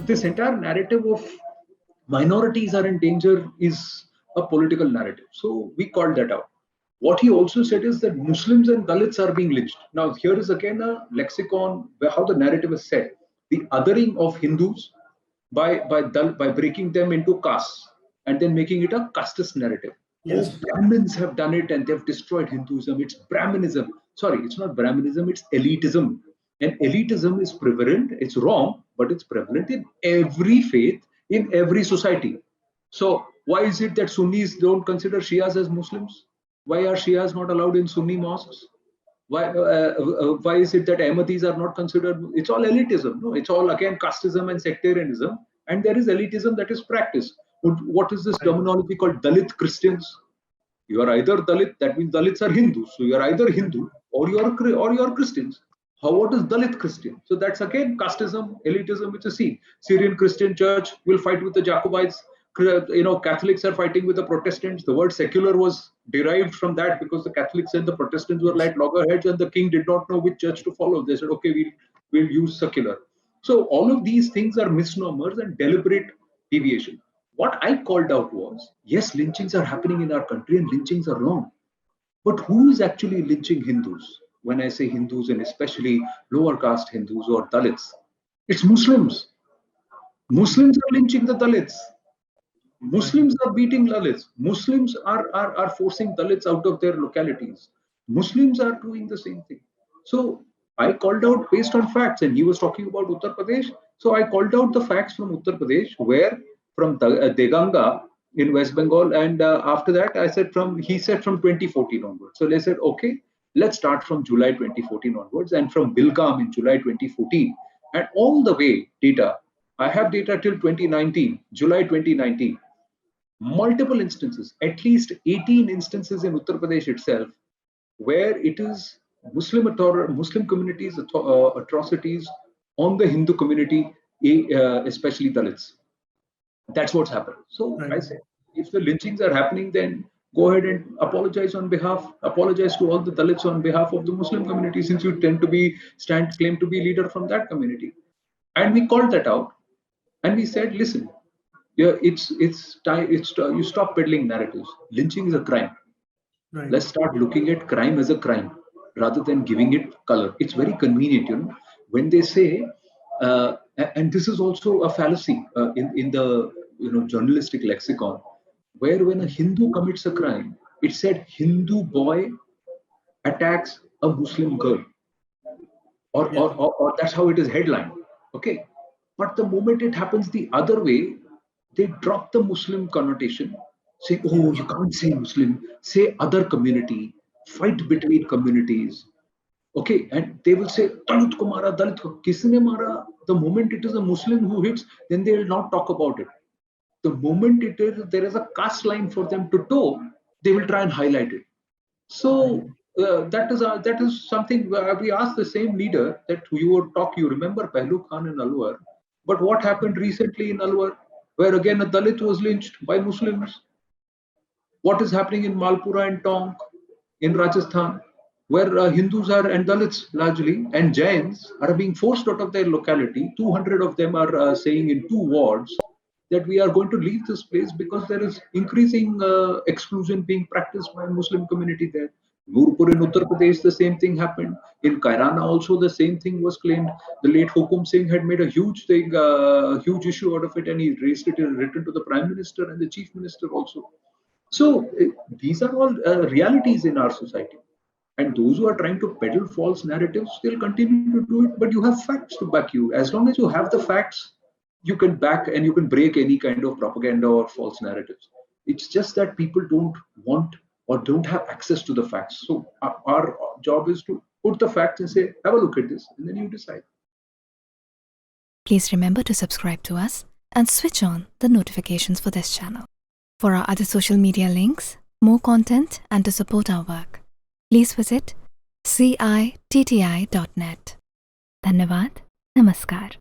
this entire narrative of minorities are in danger is a political narrative. So we called that out. What he also said is that Muslims and Dalits are being lynched. Now, here is again a lexicon where how the narrative is said. The othering of Hindus by breaking them into castes and then making it a casteist narrative. Yes. Oh, Brahmins have done it and they've destroyed Hinduism. It's Brahminism. Sorry, it's not Brahminism, it's elitism. And elitism is prevalent, it's wrong, but it's prevalent in every faith, in every society. So, why is it that Sunnis don't consider Shias as Muslims? Why are Shias not allowed in Sunni mosques? Why is it that Ahmadis are not considered? It's all elitism. No, it's all again casteism and sectarianism, and there is elitism that is practiced. What is this terminology called Dalit Christians? You are either Dalit, that means Dalits are Hindus. So you are either Hindu or you are Christians. What is Dalit Christian? So that's again casteism, elitism, which is seen. Syrian Christian Church will fight with the Jacobites. Catholics are fighting with the Protestants. The word secular was derived from that because the Catholics and the Protestants were like loggerheads, and the king did not know which church to follow. They said, okay, we'll use secular. So all of these things are misnomers and deliberate deviation. What I called out was, yes, lynchings are happening in our country and lynchings are wrong. But who is actually lynching Hindus? When I say Hindus, and especially lower caste Hindus or Dalits, it's Muslims. Muslims are lynching the Dalits. Muslims are beating Dalits. Muslims are forcing Dalits out of their localities. Muslims are doing the same thing. So I called out based on facts, and he was talking about Uttar Pradesh. So I called out the facts from Uttar Pradesh, where from Deganga in West Bengal, and after that he said from 2014 onwards. So they said, okay, let's start from July 2014 onwards, and from Bilgam in July 2014, and all the way data. I have data till 2019, July 2019. Multiple instances, at least 18 instances in Uttar Pradesh itself, where it is Muslim communities atrocities on the Hindu community, especially Dalits. That's what's happened. So I say, if the lynchings are happening, then go ahead and apologize to all the Dalits on behalf of the Muslim community, since you tend to claim to be leader from that community. And we called that out, and we said, listen, it's time. You stop peddling narratives. Lynching is a crime. Right. Let's start looking at crime as a crime rather than giving it color. It's very convenient, when they say, and this is also a fallacy in the journalistic lexicon, where when a Hindu commits a crime, it said Hindu boy attacks a Muslim girl, or that's how it is headlined. Okay, but the moment it happens the other way, they drop the Muslim connotation, say, oh, you can't say Muslim, say other community, fight between communities. Okay, and they will say, Dalit ko mara, Dalit ko, kisne mara? The moment it is a Muslim who hits, then they will not talk about it. The moment there is a caste line for them to toe, they will try and highlight it. So that is something we asked the same leader that you remember Pehlu Khan in Alwar, but what happened recently in Alwar, where again a Dalit was lynched by Muslims? What is happening in Malpura and Tonk in Rajasthan, where Hindus and Dalits largely and Jains are being forced out of their locality? 200 of them are saying in 2 wards that we are going to leave this place because there is increasing exclusion being practiced by Muslim community there. Nurpur in Uttar Pradesh, the same thing happened. In Kairana also the same thing was claimed. The late Hukum Singh had made a huge thing, huge issue out of it, and he raised it in written to the Prime Minister and the Chief Minister also. So these are all realities in our society. And those who are trying to peddle false narratives still continue to do it, but you have facts to back you. As long as you have the facts, you can back and you can break any kind of propaganda or false narratives. It's just that people don't want or don't have access to the facts. So our job is to put the facts and say, have a look at this, and then you decide. Please remember to subscribe to us and switch on the notifications for this channel. For our other social media links, more content, and to support our work, please visit citti.net. Dhanyavad. Namaskar.